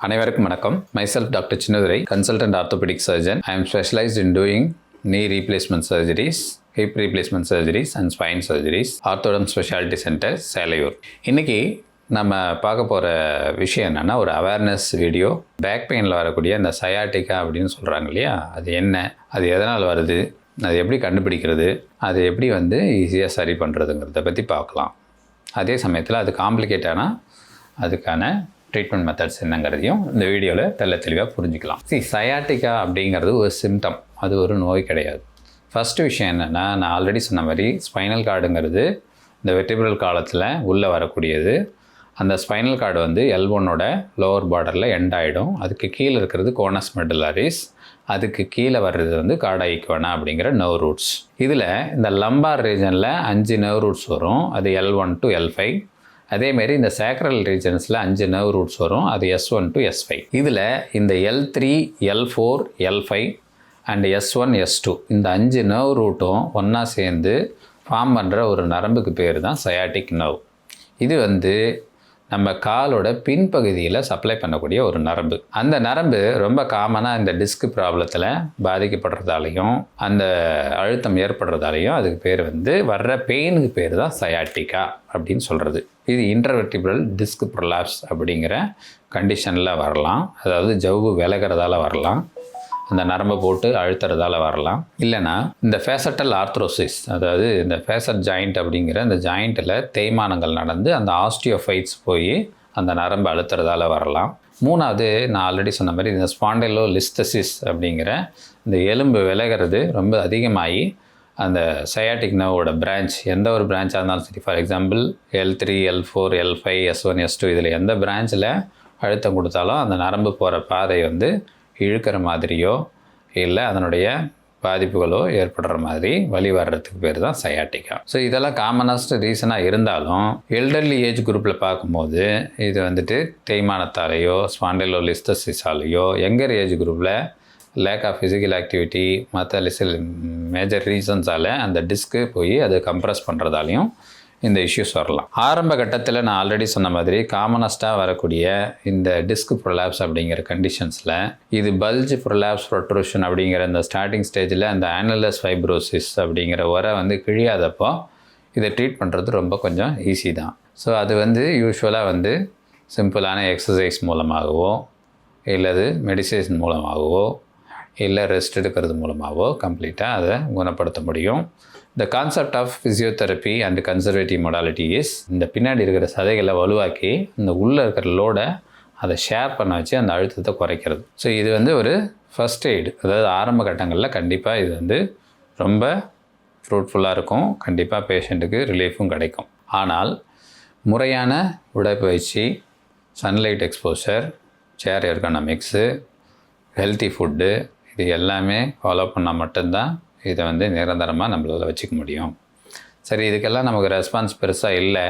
அனைவருக்கும் வணக்கம். myself doctor Chinnadurai, consultant orthopaedic surgeon. I am specialized in doing knee replacement surgeries, hip replacement surgeries and spine surgeries, ஆர்த்தோடம் speciality centre, Selaiyur. இன்னைக்கு நம்ம பார்க்க போகிற விஷயம் என்னென்னா, ஒரு அவேர்னஸ் வீடியோ. பேக் பெயினில் வரக்கூடிய இந்த சயாட்டிக்கா அப்படின்னு சொல்கிறாங்க இல்லையா, அது என்ன, அது எதனால் வருது, அது எப்படி கண்டுபிடிக்கிறது, அது எப்படி ஈஸியாக சரி பண்ணுறதுங்கிறத பற்றி பார்க்கலாம். அதே சமயத்தில் அது காம்ப்ளிகேட் ஆனால் அதுக்கான ட்ரீட்மெண்ட் மெத்தட்ஸ் என்னங்கிறதையும் இந்த வீடியோவில் தெளிவாக புரிஞ்சுக்கலாம். சயாட்டிக்கா அப்படிங்கிறது ஒரு சிம்டம், அது ஒரு நோய் கிடையாது. ஃபஸ்ட்டு விஷயம் என்னென்னா, நான் ஆல்ரெடி சொன்ன மாதிரி ஸ்பைனல் கார்டுங்கிறது இந்த வெர்டிபிரல் காலத்தில் உள்ளே வரக்கூடியது. அந்த ஸ்பைனல் கார்டு L1ஓட லோவர் பார்டரில் எண்ட் ஆகிடும். அதுக்கு கீழே இருக்கிறது கோனஸ் மெடுலாரிஸ், அதுக்கு கீழே வர்றது கார்டா ஈக்வனா அப்படிங்கிற நர்வ் ரூட்ஸ். இதில் இந்த லம்பார் ரீஜனில் 5 நர்வ் ரூட்ஸ் வரும், அது L1 to L5. அதேமாரி இந்த சேக்ரல் ரீஜன்ஸில் 5 நர்வ் ரூட்ஸ் வரும், அது S1 to S5. இதில் இந்த L3, L4, L5 and S1, S2 இந்த 5 நர்வ் ரூட்டும் ஒன்றா சேர்ந்து ஃபார்ம் பண்ணுற ஒரு நரம்புக்கு பேர் தான் சயாட்டிக் நர்வ். இது நம்ம காலோட பின்பகுதியில் சப்ளை பண்ணக்கூடிய ஒரு நரம்பு. அந்த நரம்பு ரொம்ப காமனாக இந்த டிஸ்க் ப்ராப்ளத்தில் பாதிக்கப்படுறதாலையும் அந்த அழுத்தம் ஏற்படுறதாலையும் அதுக்கு பேர் வர்ற பெயினுக்கு பேர் தான் சயாட்டிக்கா அப்படின்னு சொல்கிறது. இது இன்டர்வெர்டிபிரல் டிஸ்க் ப்ரொலாப்ஸ் அப்படிங்கிற கண்டிஷனில் வரலாம். அதாவது ஜவ்வு விலகிறதால வரலாம், அந்த நரம்பை போட்டு அழுத்துறதால வரலாம். இல்லைனா இந்த ஃபேசட்டல் ஆர்த்ரோசிஸ், அதாவது இந்த ஃபேசட் ஜாயிண்ட் அப்படிங்கிற அந்த ஜாயிண்ட்டில் தேய்மானங்கள் நடந்து அந்த ஆஸ்டியோஃபைட்ஸ் போய் அந்த நரம்பை அழுத்துறதால வரலாம். மூணாவது, நான் ஆல்ரெடி சொன்ன மாதிரி இந்த ஸ்பாண்டைலோலிஸ்தசிஸ் அப்படிங்கிற இந்த எலும்பு விலகிறது ரொம்ப அதிகமாகி அந்த சயாட்டிக் நர்வோட பிரான்ச், எந்த ஒரு பிரான்ச்சாக இருந்தாலும் சரி, for example L3, L4, L5, S1, S2 இதில் எந்த பிரான்ச்சில் அழுத்தம் கொடுத்தாலும் அந்த நரம்பு போகிற பாதை இழுக்கிற மாதிரியோ இல்லை அதனுடைய பாதிப்புகளோ ஏற்படுற மாதிரி வலி வர்றதுக்கு பேர் தான் சயாட்டிக்கா. ஸோ இதெல்லாம் காமனஸ்ட் ரீசனாக இருந்தாலும் எல்டர்லி ஏஜ் குரூப்பில் பார்க்கும்போது இது தேய்மானத்தாலேயோ ஸ்பாண்டைலோலிஸ்தசிஸாலேயோ, யங்கர் ஏஜ் குரூப்பில் லேக் ஆஃப் ஃபிசிக்கல் ஆக்டிவிட்டி, மற்ற மேஜர் ரீசன்ஸால் அந்த டிஸ்க்கு போய் அது கம்ப்ரெஸ் பண்ணுறதாலையும் இந்த இஷ்யூஸ் வரலாம். ஆரம்ப கட்டத்தில் நான் ஆல்ரெடி சொன்ன மாதிரி காமனஸ்ட்டாக வரக்கூடிய இந்த டிஸ்க் ப்ரொலாப்ஸ் அப்படிங்கிற கண்டிஷன்ஸில் இது பல்ஜ் ப்ரொலாப்ஸ் ப்ரொட்ரூஷன் அப்படிங்கிற இந்த ஸ்டார்டிங் ஸ்டேஜில் அந்த ஆனலஸ் ஃபைப்ரோசிஸ் அப்படிங்கிற உரை கிழியாதப்போ இதை ட்ரீட் பண்ணுறது ரொம்ப கொஞ்சம் ஈஸி தான். ஸோ அது யூஸ்வலாக சிம்பிளான எக்ஸசைஸ் மூலமாகவோ இல்லது மெடிசேஷன் மூலமாகவோ இல்லை ரெஸ்ட் எடுக்கிறது மூலமாகவோ கம்ப்ளீட்டாக அதை குணப்படுத்த முடியும். The concept of physiotherapy and conservative modality is இந்த பின்னாடி இருக்கிற சதைகளை வலுவாக்கி இந்த உள்ளே இருக்கிற லோடை அதை ஷேர் பண்ண வச்சு அந்த அழுத்தத்தை குறைக்கிறது. ஸோ இது ஒரு ஃபஸ்ட் எய்டு, அதாவது ஆரம்ப கட்டங்களில் கண்டிப்பாக இது ரொம்ப ஃப்ரூட்ஃபுல்லாக இருக்கும், கண்டிப்பாக பேஷண்ட்டுக்கு ரிலீஃபும் கிடைக்கும். ஆனால் முறையான உடற்பயிற்சி, சன்லைட் எக்ஸ்போஷர், சேர் எர்கனாமிக்ஸு, ஹெல்த்தி ஃபுட்டு, இது எல்லாமே ஃபாலோ பண்ணால் மட்டும்தான் இதை நிரந்தரமாக நம்மளால் வச்சுக்க முடியும். சரி, இதுக்கெல்லாம் நமக்கு ரெஸ்பான்ஸ் பெருசாக இல்லை,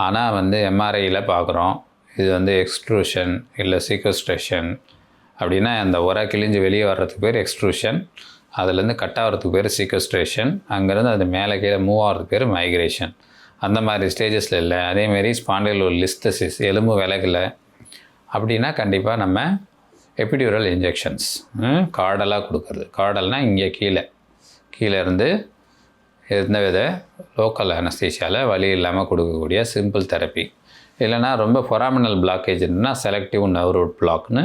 ஆனால் எம்ஆர்ஐயில் பார்க்குறோம் இது எக்ஸ்ட்ரூஷன் இல்லை சீக்வஸ்ட்ரேஷன் அப்படின்னா அந்த உரை கிழிஞ்சு வெளியே வர்றதுக்கு பேர் எக்ஸ்ட்ரூஷன், அதுலேருந்து கட் ஆகிறதுக்கு பேர் சீக்வஸ்ட்ரேஷன், அங்கேருந்து அது மேலே கீழே மூவ் ஆகிறதுக்கு பேர் மைக்ரேஷன். அந்த மாதிரி ஸ்டேஜஸில் இல்லை. அதேமாரி ஸ்பாண்டைலோலிஸ்தசிஸ், எலும்பு விலகலை அப்படின்னா கண்டிப்பாக நம்ம எபிடியூரல் இன்ஜெக்ஷன்ஸ் கார்டலாக கொடுக்குறது. கார்டல்னால் இங்கே கீழே இருந்து எந்த வித லோக்கல் அனஸ்தீஷியாவில் வலி இல்லாமல் கொடுக்கக்கூடிய சிம்பிள் தெரப்பி. இல்லைனா ரொம்ப ஃபொராமினல் பிளாக்கேஜ் இருந்துன்னா செலக்டிவ் நர்வ் ரூட் பிளாக்னு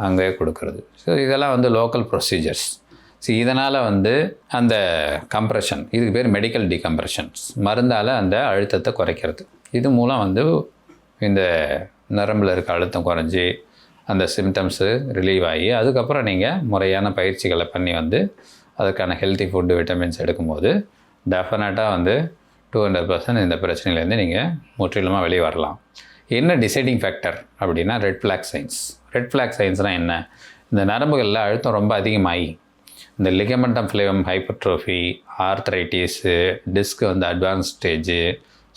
அங்கே கொடுக்குறது. ஸோ இதெல்லாம் லோக்கல் ப்ரொசீஜர்ஸ். ஸோ இதனால் அந்த கம்ப்ரெஷன், இதுக்கு பேர் மெடிக்கல் டீகம்ப்ரெஷன்ஸ், மருந்தால் அந்த அழுத்தத்தை குறைக்கிறது. இது மூலம் இந்த நரம்பில் இருக்க அழுத்தம் குறைஞ்சி அந்த சிம்டம்ஸு ரிலீவ் ஆகி அதுக்கப்புறம் நீங்கள் முறையான பயிற்சிகளை பண்ணி அதுக்கான ஹெல்த்தி ஃபுட்டு, விட்டமின்ஸ் எடுக்கும்போது டெஃபினட்டாக 200% இந்த பிரச்சனையிலேருந்து நீங்கள் முற்றிலுமாக வெளியே வரலாம். என்ன டிசைடிங் ஃபேக்டர் அப்படின்னா red flag signs. Red flag சைன்ஸ்னால் என்ன? இந்த நரம்புகளில் அழுத்தம் ரொம்ப அதிகமாகி இந்த ligamentum flavum hypertrophy, arthritis, disc advance stage,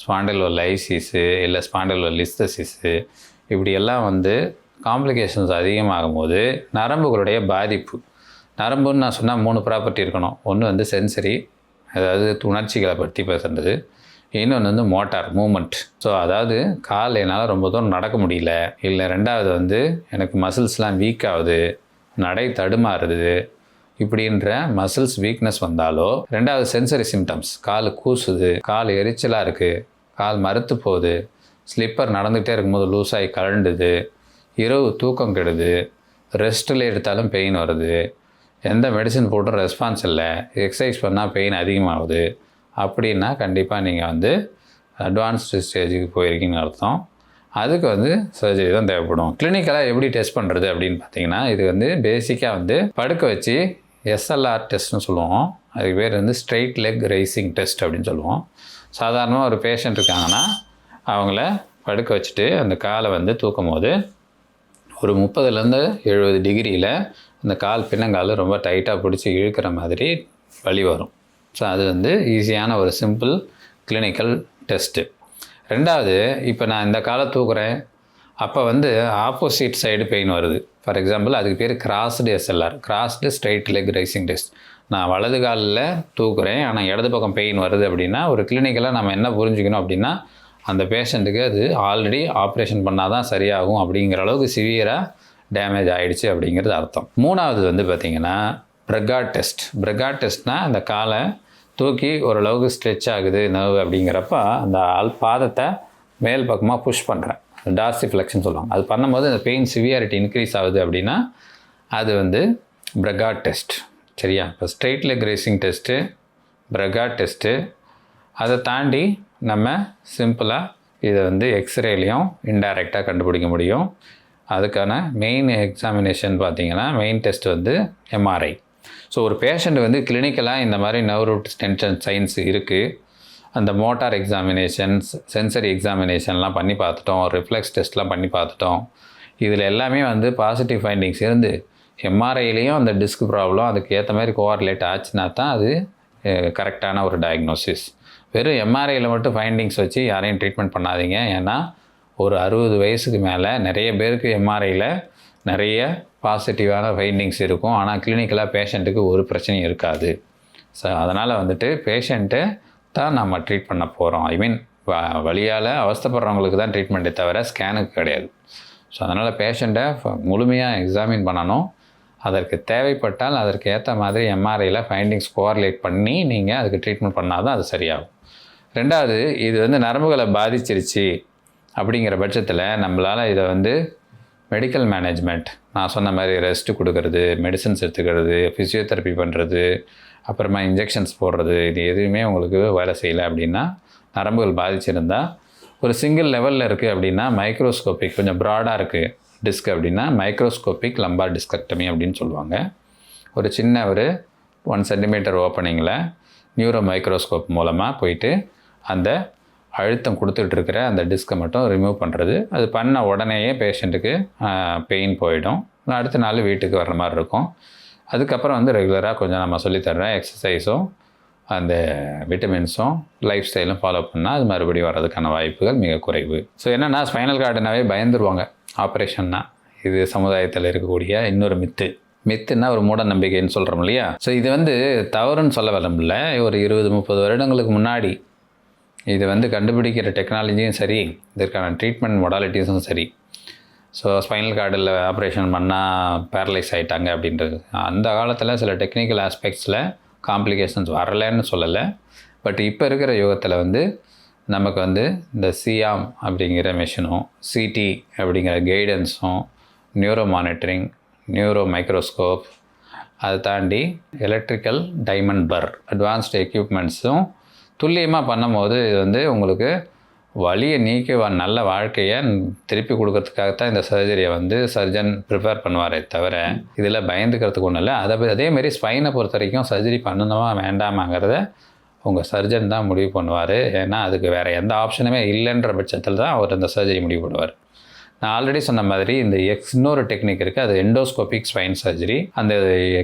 spondylolysis இல்லை ஸ்பாண்டைலோலிஸ்தசிஸு, இப்படியெல்லாம் காம்ப்ளிகேஷன்ஸ் அதிகமாகும் போது நரம்புகளுடைய பாதிப்பு. நரம்புன்னு நான் சொன்னால் 3 ப்ராப்பர்ட்டி இருக்கணும். ஒன்று சென்சரி, அதாவது உணர்ச்சிகளை பற்றி பேசுகிறது. இன்னொன்று வந்து மோட்டார் மூமெண்ட். ஸோ அதாவது கால் என்னால் ரொம்ப தூரம் நடக்க முடியல, இல்லை ரெண்டாவது வந்து எனக்கு மசில்ஸ்லாம் வீக் ஆகுது, நடை தடுமாறுது, இப்படின்ற மசில்ஸ் வீக்னஸ் வந்தாலோ, ரெண்டாவது சென்சரி சிம்டம்ஸ், கால் கூசுது, கால் எரிச்சலாக இருக்குது, கால் மறுத்து போகுது, ஸ்லிப்பர் நடந்துகிட்டே இருக்கும்போது லூஸ் ஆகி கழண்டுது, இரவு தூக்கம் கெடுது, ரெஸ்ட்டில் எடுத்தாலும் பெயின் வருது, எந்த மெடிசன் போட்டும் ரெஸ்பான்ஸ் இல்லை, எக்ஸசைஸ் பண்ணால் பெயின் அதிகமாகுது, அப்படின்னா கண்டிப்பாக நீங்கள் வந்து அட்வான்ஸ்டு ஸ்டேஜுக்கு போயிருக்கீங்கன்னு அர்த்தம். அதுக்கு வந்து சர்ஜரி தான் தேவைப்படும். கிளினிக்கலாக எப்படி டெஸ்ட் பண்ணுறது அப்படின்னு பார்த்தீங்கன்னா, இது வந்து பேசிக்காக வந்து படுக்க வச்சு SLR டெஸ்ட்னு சொல்லுவோம். அதுக்கு பேர் வந்து ஸ்ட்ரெயிட் லெக் ரைசிங் டெஸ்ட் அப்படின்னு சொல்லுவோம். சாதாரணமாக ஒரு பேஷண்ட் இருக்காங்கன்னா அவங்கள படுக்க வச்சுட்டு அந்த காலை வந்து தூக்கும் போது ஒரு 30லேருந்து 70 டிகிரியில் அந்த கால் பின்னங்கால் ரொம்ப டைட்டாக பிடிச்சி இழுக்கிற மாதிரி வலி வரும். ஸோ அது வந்து ஈஸியான ஒரு சிம்பிள் கிளினிக்கல் டெஸ்ட்டு. ரெண்டாவது, இப்போ நான் இந்த காலை தூக்குறேன், அப்போ வந்து ஆப்போசிட் சைடு பெயின் வருது. ஃபார் எக்ஸாம்பிள் அதுக்கு பேர் crossed SLR, crossed straight leg raising test. நான் வலது காலில் தூக்குறேன் ஆனால் இடது பக்கம் பெயின் வருது அப்படின்னா, ஒரு கிளினிக்கலாக நம்ம என்ன புரிஞ்சுக்கணும் அப்படின்னா, அந்த பேஷண்ட்டுக்கு அது ஆல்ரெடி ஆப்ரேஷன் பண்ணால் தான் சரியாகும் அப்படிங்கிற அளவுக்கு சிவியராக டேமேஜ் ஆகிடுச்சு அப்படிங்கிறது அர்த்தம். மூணாவது வந்து பார்த்திங்கன்னா பிரெகாட் டெஸ்ட். பிரெகாட் டெஸ்ட்னால் அந்த காலை தூக்கி ஓரளவுக்கு ஸ்ட்ரெச் ஆகுது நர்வ் அப்படிங்கிறப்ப அந்த பாதத்தை மேல் பக்கமாக புஷ் பண்ணுறேன், டார்சிஃப்ளெக்ஷன் சொல்லுவாங்க. அது பண்ணும்போது அந்த பெயின் சிவியாரிட்டி இன்க்ரீஸ் ஆகுது அப்படின்னா அது வந்து பிரெகாட் டெஸ்ட். சரியா? இப்போ straight leg raising test, Bragard test, அதை தாண்டி நம்ம சிம்பிளாக இதை வந்து எக்ஸ்ரேலையும் இன்டைரக்டாக கண்டுபிடிக்க முடியும். அதுக்கான மெயின் எக்ஸாமினேஷன் பார்த்திங்கன்னா மெயின் டெஸ்ட் வந்து MRI. ஸோ ஒரு பேஷண்ட் வந்து கிளினிக்கலாக இந்த மாதிரி நர்வ் ரூட் டென்ஷன் சைன்ஸ் இருக்குது, அந்த மோட்டார் எக்ஸாமினேஷன்ஸ், சென்சரி எக்ஸாமினேஷன்லாம் பண்ணி பார்த்துட்டோம், ரிஃப்ளெக்ஸ் டெஸ்ட்லாம் பண்ணி பார்த்துட்டோம், இதில் எல்லாமே வந்து பாசிட்டிவ் ஃபைண்டிங்ஸ் இருந்து MRIலையும் அந்த டிஸ்க் ப்ராப்ளம் அதுக்கு ஏற்ற மாதிரி கோஆர்லேட் ஆச்சுன்னா தான் அது கரெக்டான ஒரு டயக்னோசிஸ். வெறும் MRIயில் மட்டும் ஃபைண்டிங்ஸ் வச்சு யாரையும் ட்ரீட்மெண்ட் பண்ணாதீங்க. ஏன்னா ஒரு 60 வயசுக்கு மேலே நிறைய பேருக்கு MRIயில் நிறைய பாசிட்டிவான ஃபைண்டிங்ஸ் இருக்கும், ஆனால் கிளினிக்கலாக பேஷண்ட்டுக்கு ஒரு பிரச்சனையும் இருக்காது. ஸோ அதனால் வந்துட்டு பேஷண்ட்டை தான் நம்ம ட்ரீட் பண்ண போகிறோம். ஐ மீன் வலியால் அவஸ்தைப்படுறவங்களுக்கு தான் ட்ரீட்மெண்ட்டே தவிர ஸ்கேனுக்கு கிடையாது. ஸோ அதனால் பேஷண்ட்டை முழுமையாக எக்ஸாமின் பண்ணணும். அதற்கு தேவைப்பட்டால் அதற்கு ஏற்ற மாதிரி MRIயில் ஃபைண்டிங்ஸ் கோஆர்லேட் பண்ணி நீங்கள் அதுக்கு ட்ரீட்மெண்ட் பண்ணால் தான் அது சரியாகும். ரெண்டாவது, இது வந்து நரம்புகளை பாதிச்சிருச்சு அப்படிங்கிற பட்சத்தில் நம்மளால் இதை வந்து மெடிக்கல் மேனேஜ்மெண்ட், நான் சொன்ன மாதிரி ரெஸ்ட்டு கொடுக்கறது, மெடிசன்ஸ் எடுத்துக்கிறது, ஃபிசியோதெரப்பி பண்ணுறது, அப்புறமா இன்ஜெக்ஷன்ஸ் போடுறது, இது எதுவுமே உங்களுக்கு வேலை செய்யலை அப்படின்னா, நரம்புகள் பாதிச்சிருந்தால் ஒரு சிங்கிள் லெவலில் இருக்குது அப்படின்னா மைக்ரோஸ்கோபிக், கொஞ்சம் ப்ராடாக இருக்குது டிஸ்க் அப்படின்னா மைக்ரோஸ்கோபிக் லம்பார் டிஸ்கெக்டமி அப்படின்னு சொல்லுவாங்க. ஒரு சின்ன ஒரு 1 சென்டிமீட்டர் ஓப்பனிங்கில் நியூரோ மைக்ரோஸ்கோப் மூலமாக போயிட்டு அந்த அழுத்தம் கொடுத்துட்ருக்கிற அந்த டிஸ்கை மட்டும் ரிமூவ் பண்ணுறது. அது பண்ண உடனேயே பேஷண்ட்டுக்கு பெயின் போயிடும். அடுத்த நாள் வீட்டுக்கு வர்ற மாதிரி இருக்கும். அதுக்கப்புறம் வந்து ரெகுலராக கொஞ்சம் நம்ம சொல்லித்தர்றேன் எக்ஸசைஸும் அந்த விட்டமின்ஸும் லைஃப் ஸ்டைலும் ஃபாலோ பண்ணால் அது மறுபடியும் வர்றதுக்கான வாய்ப்புகள் மிக குறைவு. ஸோ என்னென்னா ஸ்பைனல் கார்டுனாவே பயந்துருவாங்க ஆப்ரேஷன்னா. இது சமுதாயத்தில் இருக்கக்கூடிய இன்னொரு மித்துன்னா ஒரு மூட நம்பிக்கைன்னு சொல்கிறோம் இல்லையா? ஸோ இது வந்து தவறுன்னு சொல்ல வரல. ஒரு 20-30 வருடங்களுக்கு முன்னாடி இது வந்து கண்டுபிடிக்கிற டெக்னாலஜியும் சரி, இதற்கான ட்ரீட்மெண்ட் மொடாலிட்டிஸும் சரி. ஸோ ஸ்பைனல் கார்டில் ஆப்ரேஷன் பண்ணால் பேரலைஸ் ஆகிட்டாங்க அப்படின்றது. அந்த காலத்தில் சில டெக்னிக்கல் ஆஸ்பெக்ட்ஸில் காம்ப்ளிகேஷன்ஸ் வரலைன்னு சொல்லலை. பட் இப்போ இருக்கிற யுகத்தில் வந்து நமக்கு வந்து இந்த சியாம் அப்படிங்கிற மெஷினும், சிடி அப்படிங்கிற கைடன்ஸும், நியூரோ மானிட்டரிங், நியூரோ மைக்ரோஸ்கோப், அதை தாண்டி எலக்ட்ரிக்கல் டைமண்ட் பர் அட்வான்ஸ்டு எக்யூப்மெண்ட்ஸும் துல்லியமாக பண்ணும்போது இது வந்து உங்களுக்கு வலியை நீக்கி நல்ல வாழ்க்கையை திருப்பி கொடுக்கறதுக்காகத்தான் இந்த சர்ஜரியை வந்து சர்ஜன் ப்ரிப்பேர் பண்ணுவாரே தவிர இதில் பயந்துக்கிறதுக்கு ஒன்றும் இல்லை. அதேமாரி ஸ்பைனை பொறுத்த வரைக்கும் சர்ஜரி பண்ணணுமா வேண்டாமாங்கிறத உங்கள் சர்ஜன் தான் முடிவு பண்ணுவார். ஏன்னா அதுக்கு வேறு எந்த ஆப்ஷனுமே இல்லைன்ற பட்சத்தில் தான் அவர் இந்த சர்ஜரி முடிவு பண்ணுவார். நான் ஆல்ரெடி சொன்ன மாதிரி இந்த இன்னொரு டெக்னிக் இருக்குது, அது எண்டோஸ்கோபிக் ஸ்பைன் சர்ஜரி. அந்த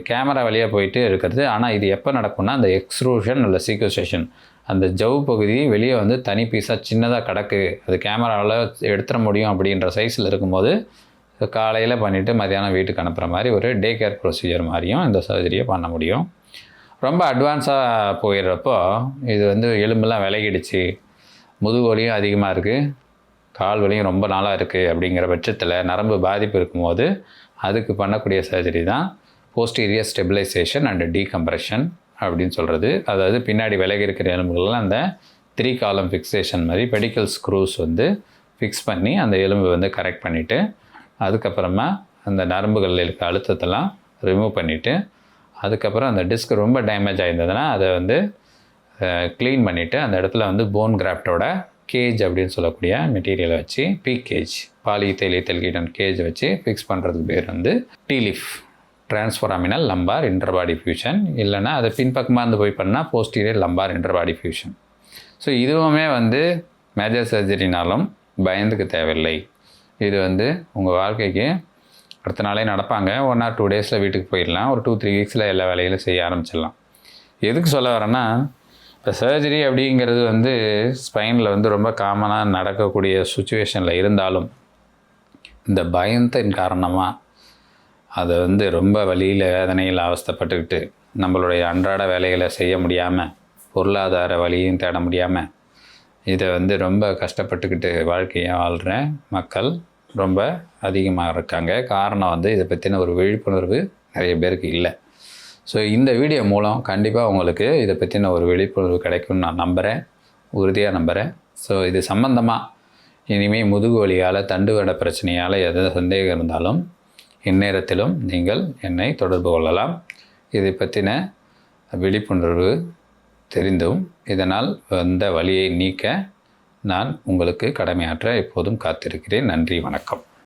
கேமரா வழியாக போயிட்டு இருக்கிறது. ஆனால் இது எப்போ நடக்கும்னா அந்த எக்ஸ்ட்ரூஷன் இல்லை சீக்வஸ்ட்ரேஷன், அந்த ஜவ் பகுதி வெளியே வந்து தனி பீஸாக சின்னதாக கிடக்கு, அது கேமராவில் எடுத்துட முடியும் அப்படின்ற சைஸில் இருக்கும்போது காலையில் பண்ணிவிட்டு மதியானம் வீட்டுக்கு அனுப்புகிற மாதிரி ஒரு டே கேர் ப்ரொசீஜர் மாதிரியும் இந்த சர்ஜரியை பண்ண முடியும். ரொம்ப அட்வான்ஸாக போயிடுறப்போ இது வந்து எலும்பெல்லாம் விலகிடுச்சு, முதுகு வலியும் அதிகமாக இருக்குது, கால் வலியும் ரொம்ப நாளாக இருக்குது அப்படிங்கிற பட்சத்தில் நரம்பு பாதிப்பு இருக்கும்போது அதுக்கு பண்ணக்கூடிய சர்ஜரி தான் போஸ்டீரியர் ஸ்டெபிலைசேஷன் அண்ட் டீகம்ப்ரெஷன் அப்படின்னு சொல்கிறது. அதாவது பின்னாடி விலகி இருக்கிற எலும்புகள்லாம் அந்த 3 காலம் ஃபிக்ஸேஷன் மாதிரி பெடிக்கல் ஸ்க்ரூஸ் வந்து ஃபிக்ஸ் பண்ணி அந்த எலும்பு வந்து கரெக்ட் பண்ணிவிட்டு அதுக்கப்புறமா அந்த நரம்புகளில் இருக்க அழுத்தத்தெல்லாம் ரிமூவ் பண்ணிவிட்டு அதுக்கப்புறம் அந்த டிஸ்க் ரொம்ப டேமேஜ் ஆகிருந்ததுன்னா அதை வந்து க்ளீன் பண்ணிவிட்டு அந்த இடத்துல வந்து போன் கிராஃப்டோட கேஜ் அப்படின்னு சொல்லக்கூடிய மெட்டீரியலை வச்சு பீக் கேஜ் பாலிஇத்தைலீத்தல் கீட்டன் கேஜ் வச்சு ஃபிக்ஸ் பண்ணுறதுக்கு பேர் வந்து டிலிஃப் டிரான்ஸ்ஃபோராமினல் லம்பார் இன்டர்பாடி ஃபியூஷன். இல்லைனா அதை பின்பக்கமாக இருந்து போய் பண்ணால் போஸ்டீரியர் லம்பார் இன்டர்பாடி ஃபியூஷன். ஸோ இதுவுமே வந்து மேஜர் சர்ஜரினாலும் பயந்துக்கு தேவையில்லை. இது வந்து உங்கள் வாழ்க்கைக்கு அடுத்த நாளே நடப்பாங்க. 1 or 2 டேஸில் வீட்டுக்கு போயிடலாம். ஒரு 2-3 வீக்ஸில் எல்லா வேலைகளும் செய்ய ஆரம்பிச்சிடலாம். எதுக்கு சொல்ல வரேன்னா, இப்போ சர்ஜரி அப்படிங்கிறது வந்து ஸ்பைனில் வந்து ரொம்ப காமனாக நடக்கக்கூடிய சுச்சுவேஷனில் இருந்தாலும் இந்த பயத்தின் காரணமாக அதை வந்து ரொம்ப வலியில் வேதனையில் அவஸ்தைப்பட்டுக்கிட்டு நம்மளுடைய அன்றாட வேலைகளை செய்ய முடியாமல் பொருளாதார வழியும் தேட முடியாமல் இதை வந்து ரொம்ப கஷ்டப்பட்டுக்கிட்டு வாழ்க்கையை வாழ்கிற மக்கள் ரொம்ப அதிகமாக இருக்காங்க. காரணம் வந்து இதை பற்றின ஒரு விழிப்புணர்வு நிறைய பேருக்கு இல்லை. ஸோ இந்த வீடியோ மூலம் கண்டிப்பாக உங்களுக்கு இதை பற்றின ஒரு விழிப்புணர்வு கிடைக்கும்னு நான் நம்புகிறேன், உறுதியாக நம்புகிறேன். ஸோ இது சம்மந்தமாக இனிமேல் முதுகு வலியால் தண்டுவட பிரச்சனையால் எதாவது சந்தேகம் இருந்தாலும் இந்நேரத்திலும் நீங்கள் என்னை தொடர்பு கொள்ளலாம். இதை பற்றின விழிப்புணர்வு தெரிந்தும் இதனால் வந்த வலியை நீக்க நான் உங்களுக்கு கடமையாற்ற எப்போதும் காத்திருக்கிறேன். நன்றி, வணக்கம்.